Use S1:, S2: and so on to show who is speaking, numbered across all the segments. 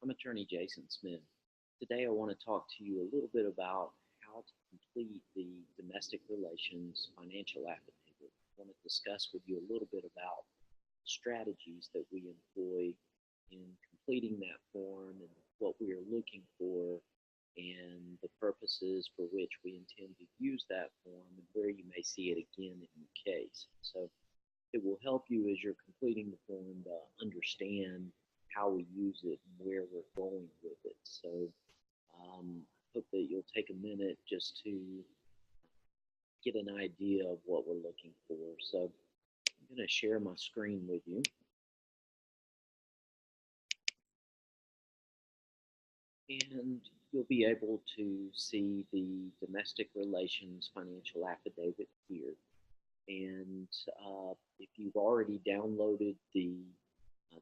S1: I'm attorney Jason Smith. Today I want to talk to you a little bit about how to complete the domestic relations financial affidavit. I want to discuss with you a little bit about strategies that we employ in completing that form and what we are looking for and the purposes for which we intend to use that form and where you may see it again in your case. So it will help you as you're completing the form to understand how we use it and where we're going with it. So hope that you'll take a minute just to get an idea of what we're looking for. So I'm going to share my screen with you. And you'll be able to see the domestic relations financial affidavit here. And if you've already downloaded the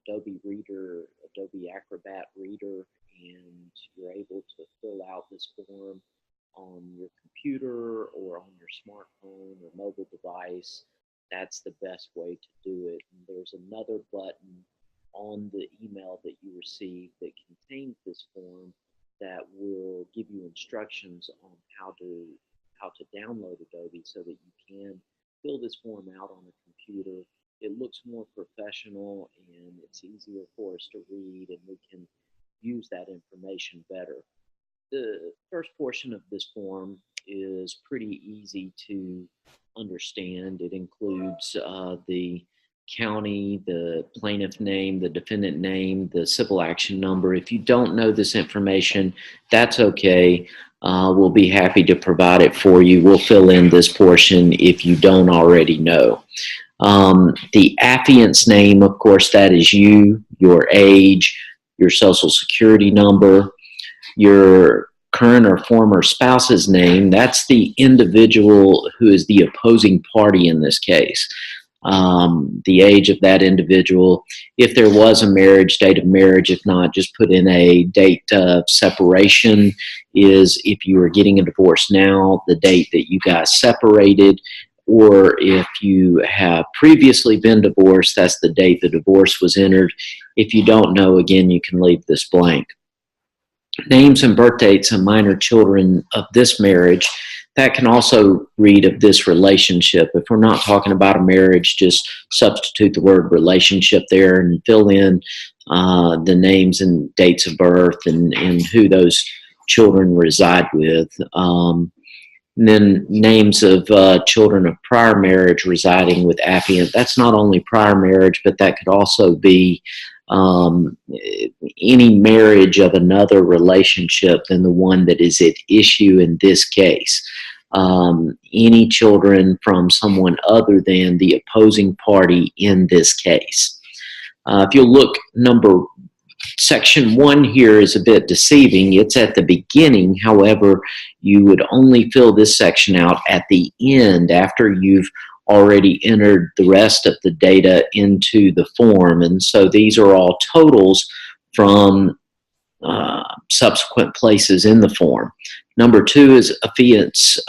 S1: Adobe Reader, Adobe Acrobat Reader, and you're able to fill out this form on your computer or on your smartphone or mobile device, that's the best way to do it. And there's another button on the email that you receive that contains this form that will give you instructions on how to download Adobe so that you can fill this form out on a computer. It looks more professional and it's easier for us to read, and we can use that information better. The first portion of this form is pretty easy to understand. It includes the county, the plaintiff name, the defendant name, the civil action number. If you don't know this information, that's okay. We'll be happy to provide it for you. We'll fill in this portion if you don't already know. The affiant's name, of course, that is you, your age, your social security number, your current or former spouse's name. That's the individual who is the opposing party in this case. The age of that individual. If there was a marriage, date of marriage. If not, just put in a date of separation. Is if you are getting a divorce now, the date that you guys separated. Or if you have previously been divorced, that's the date the divorce was entered. If you don't know, again, you can leave this blank. Names and birth dates of minor children of this marriage. That can also read of this relationship. If we're not talking about a marriage, just substitute the word relationship there and fill in the names and dates of birth and who those children reside with. And then names of children of prior marriage residing with affiant. That's not only prior marriage, but that could also be any marriage of another relationship than the one that is at issue in this case. Any children from someone other than the opposing party in this case. If you'll look, Section 1 here is a bit deceiving. It's at the beginning. However, you would only fill this section out at the end after you've already entered the rest of the data into the form. And so these are all totals from subsequent places in the form. Number 2 is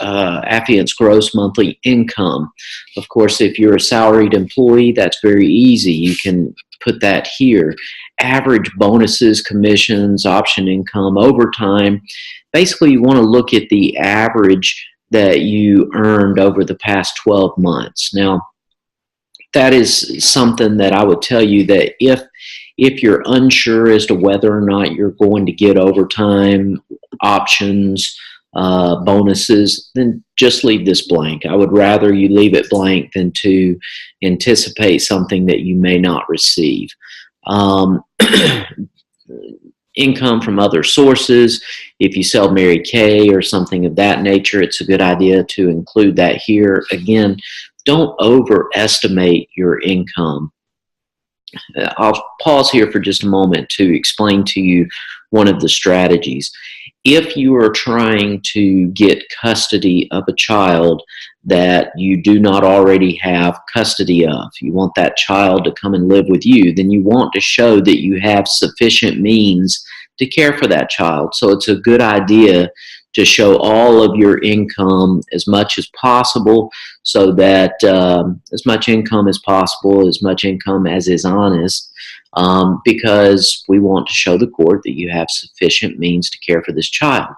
S1: affiant's gross monthly income. Of course, if you're a salaried employee, that's very easy. You can put that here. Average bonuses, commissions, option income, overtime. Basically, you want to look at the average that you earned over the past 12 months. Now, that is something that I would tell you that if you're unsure as to whether or not you're going to get overtime, options, bonuses, then just leave this blank. I would rather you leave it blank than to anticipate something that you may not receive. Income from other sources. If you sell Mary Kay or something of that nature, it's a good idea to include that here. Again, don't overestimate your income. I'll pause here for just a moment to explain to you one of the strategies. If you are trying to get custody of a child that you do not already have custody of, you want that child to come and live with you, then you want to show that you have sufficient means to care for that child. So it's a good idea to show all of your income as much as possible, so that as much income as possible, as much income as is honest, because we want to show the court that you have sufficient means to care for this child.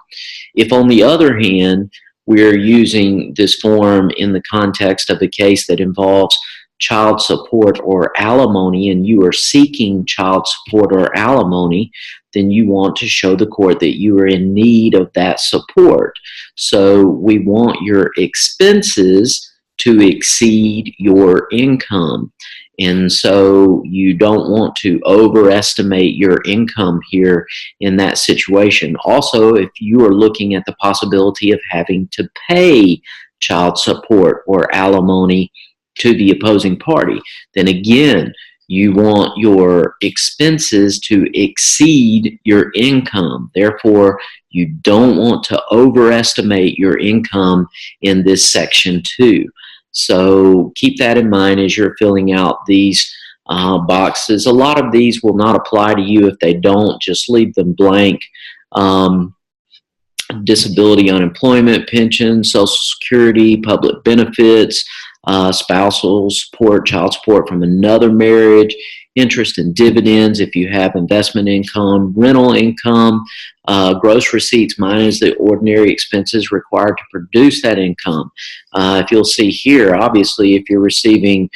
S1: If, on the other hand, we're using this form in the context of a case that involves child support or alimony, and you are seeking child support or alimony, then you want to show the court that you are in need of that support. So we want your expenses to exceed your income. And so you don't want to overestimate your income here in that situation. Also, if you are looking at the possibility of having to pay child support or alimony to the opposing party, then again, you want your expenses to exceed your income. Therefore, you don't want to overestimate your income in this section 2. So keep that in mind as you're filling out these boxes. A lot of these will not apply to you if they don't. Just leave them blank. Disability, unemployment, pension, Social Security, public benefits, spousal support, child support from another marriage, interest and dividends if you have investment income, rental income, gross receipts minus the ordinary expenses required to produce that income. If you'll see here, obviously, if you're receiving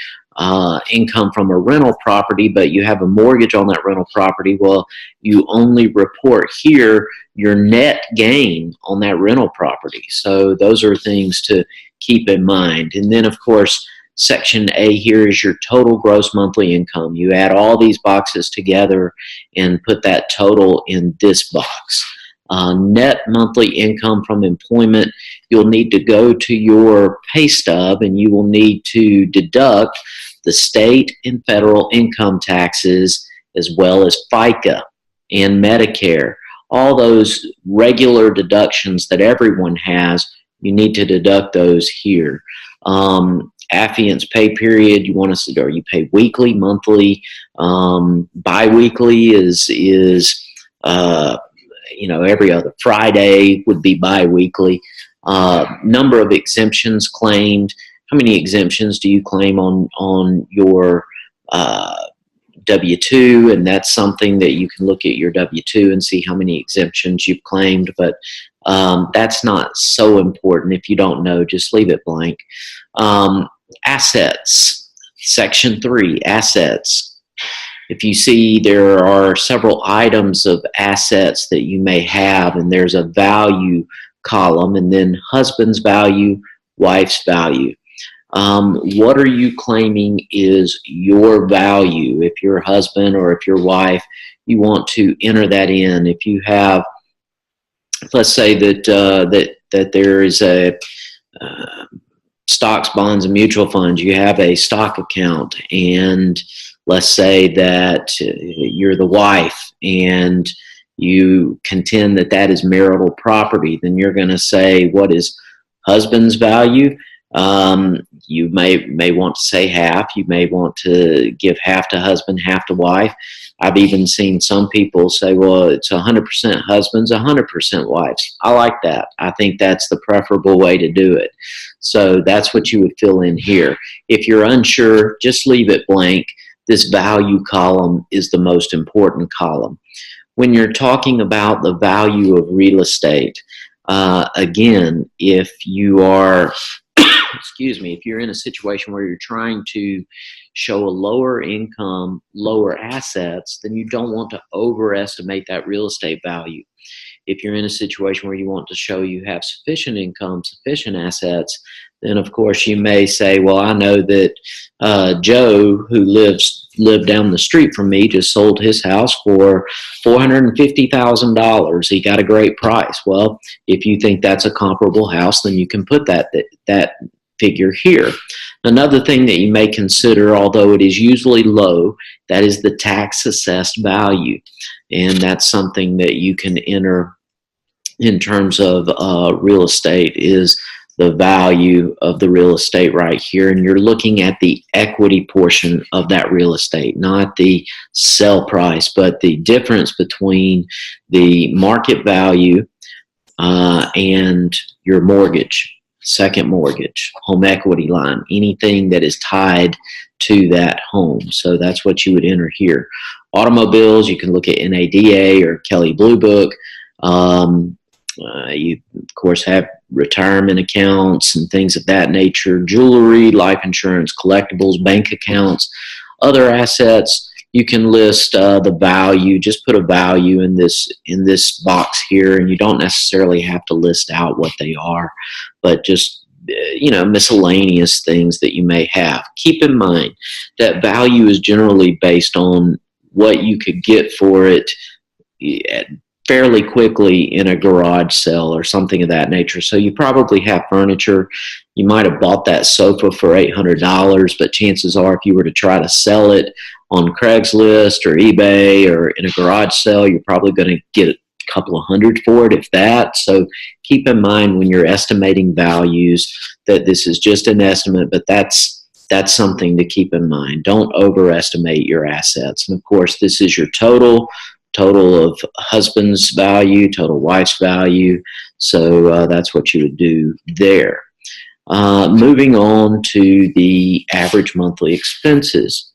S1: income from a rental property, but you have a mortgage on that rental property, well, you only report here your net gain on that rental property. So those are things to keep in mind. And then, of course, Section A here is your total gross monthly income. You add all these boxes together and put that total in this box. Net monthly income from employment, you'll need to go to your pay stub and you will need to deduct the state and federal income taxes as well as FICA and Medicare. All those regular deductions that everyone has, you need to deduct those here. Affiant's pay period, you want to, or you pay weekly, monthly, bi-weekly is every other Friday would be bi-weekly. Number of exemptions claimed. How many exemptions do you claim on your W-2? And that's something that you can look at your W-2 and see how many exemptions you've claimed. But that's not so important. If you don't know, just leave it blank. Assets, Section 3, assets. If you see there are several items of assets that you may have, and there's a value column, and then husband's value, wife's value. What are you claiming is your value? If you're a husband or if you're wife, you want to enter that in. If you have, let's say that there is a stocks, bonds, and mutual funds. You have a stock account, and let's say that you're the wife and you contend that that is marital property, then you're going to say, what is husband's value? You may want to say half. You may want to give half to husband, half to wife. I've even seen some people say, well, it's 100% husbands, 100% wives. I like that. I think that's the preferable way to do it. So that's what you would fill in here. If you're unsure, just leave it blank. This value column is the most important column. When you're talking about the value of real estate, again, if you are if you're in a situation where you're trying to show a lower income, lower assets, then you don't want to overestimate that real estate value. If you're in a situation where you want to show you have sufficient income, sufficient assets, then of course you may say, well, I know that Joe, who lived down the street from me, just sold his house for $450,000. He got a great price. Well, if you think that's a comparable house, then you can put that figure here. Another thing that you may consider, although it is usually low, that is the tax assessed value. And that's something that you can enter in terms of real estate, is the value of the real estate right here. And you're looking at the equity portion of that real estate, not the sell price, but the difference between the market value and your mortgage, second mortgage, home equity line, anything that is tied to that home. So that's what you would enter here. Automobiles, you can look at NADA or Kelley Blue Book. You, of course, have retirement accounts and things of that nature, jewelry, life insurance, collectibles, bank accounts, other assets. You can list the value. Just put a value in this box here, and you don't necessarily have to list out what they are, but just miscellaneous things that you may have. Keep in mind that value is generally based on what you could get for it fairly quickly in a garage sale or something of that nature. So you probably have furniture. You might have bought that sofa for $800, but chances are if you were to try to sell it on Craigslist or eBay or in a garage sale, you're probably going to get a couple of hundred for it, if that. So keep in mind when you're estimating values that this is just an estimate, but that's something to keep in mind. Don't overestimate your assets. And of course, this is your total of husband's value, total wife's value. So that's what you would do there. Moving on to the average monthly expenses.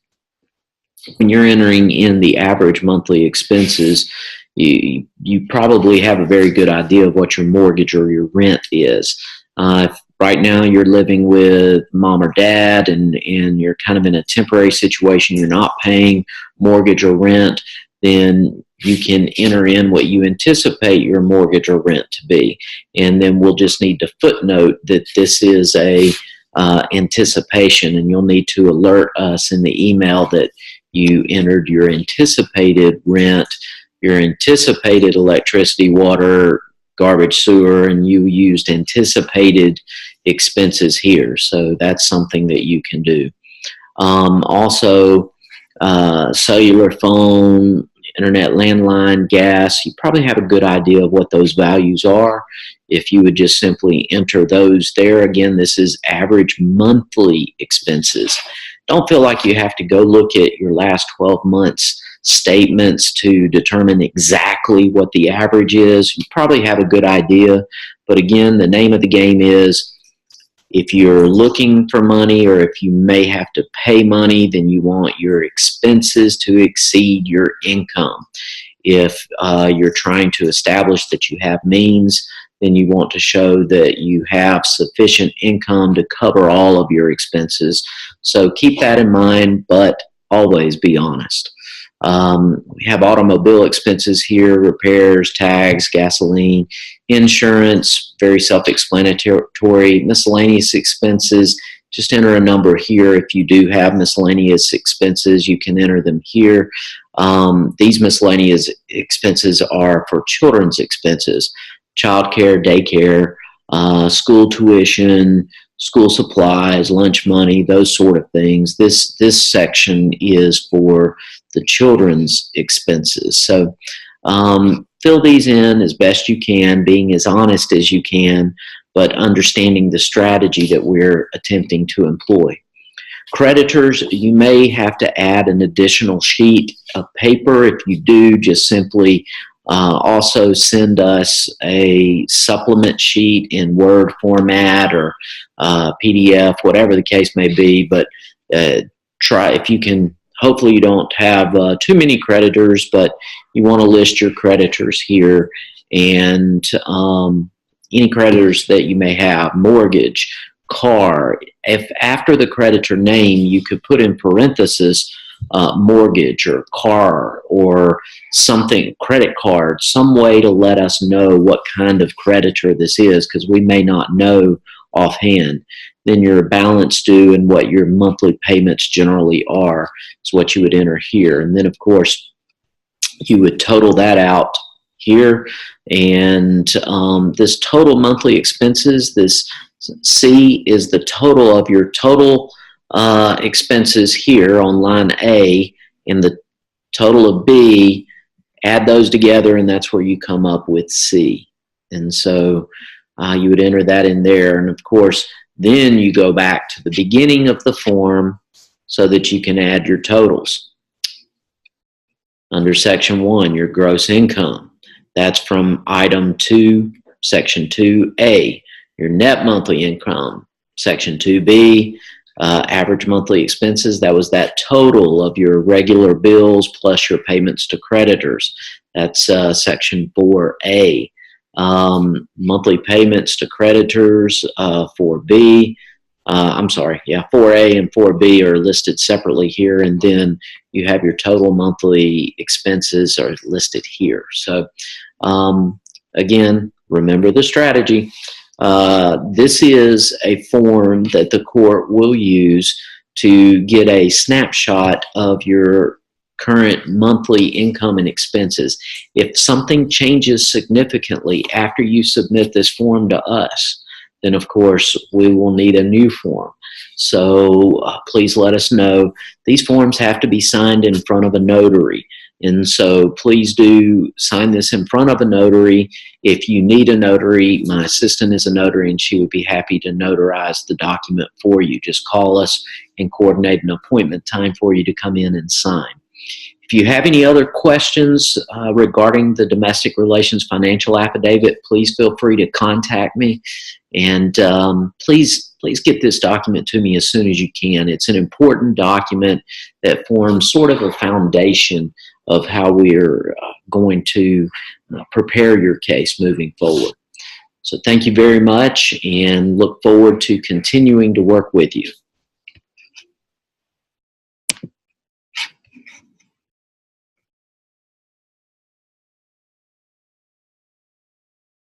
S1: When you're entering in the average monthly expenses, you probably have a very good idea of what your mortgage or your rent is. If right now you're living with mom or dad and you're kind of in a temporary situation, you're not paying mortgage or rent, then you can enter in what you anticipate your mortgage or rent to be. And then we'll just need to footnote that this is a anticipation, and you'll need to alert us in the email that you entered your anticipated rent, your anticipated electricity, water, garbage, sewer, and you used anticipated expenses here. So that's something that you can do. Also, cellular phone, internet, landline, gas, you probably have a good idea of what those values are if you would just simply enter those there. Again, this is average monthly expenses. Don't feel like you have to go look at your last 12 months statements to determine exactly what the average is. You probably have a good idea, but again, the name of the game is if you're looking for money or if you may have to pay money, then you want your expenses to exceed your income. If you're trying to establish that you have means, then you want to show that you have sufficient income to cover all of your expenses. So keep that in mind, but always be honest. We have automobile expenses here, repairs, tags, gasoline, insurance, very self-explanatory. Miscellaneous expenses, just enter a number here. If you do have miscellaneous expenses, you can enter them here. These miscellaneous expenses are for children's expenses, childcare, daycare, school tuition, school supplies, lunch money, those sort of things. This section is for the children's expenses. So fill these in as best you can, being as honest as you can, but understanding the strategy that we're attempting to employ. Creditors, you may have to add an additional sheet of paper. If you do, just simply also send us a supplement sheet in Word format or PDF, whatever the case may be, but try if you can. Hopefully you don't have too many creditors, but you want to list your creditors here and any creditors that you may have, mortgage, car. If after the creditor name you could put in parentheses mortgage or car or something, credit card, some way to let us know what kind of creditor this is, because we may not know offhand. Then your balance due and what your monthly payments generally are is what you would enter here. And then, of course, you would total that out here. And this total monthly expenses, this C is the total of your total expenses here on line A, and the total of B, add those together, and that's where you come up with C. And so you would enter that in there. And, of course, then you go back to the beginning of the form so that you can add your totals. Under section 1, your gross income. That's from item 2, section 2A. Your net monthly income, section 2B. Average monthly expenses, that was that total of your regular bills plus your payments to creditors. That's section 4A. Monthly payments to creditors, 4B. I'm sorry, yeah, 4A and 4B are listed separately here, and then you have your total monthly expenses are listed here. So again, remember the strategy. This is a form that the court will use to get a snapshot of your current monthly income and expenses. If something changes significantly after you submit this form to us, then of course we will need a new form. So please let us know. These forms have to be signed in front of a notary. And so please do sign this in front of a notary. If you need a notary, my assistant is a notary and she would be happy to notarize the document for you. Just call us and coordinate an appointment time for you to come in and sign. If you have any other questions regarding the domestic relations financial affidavit, please feel free to contact me. And please get this document to me as soon as you can. It's an important document that forms sort of a foundation of how we're going to prepare your case moving forward. So thank you very much and look forward to continuing to work with you.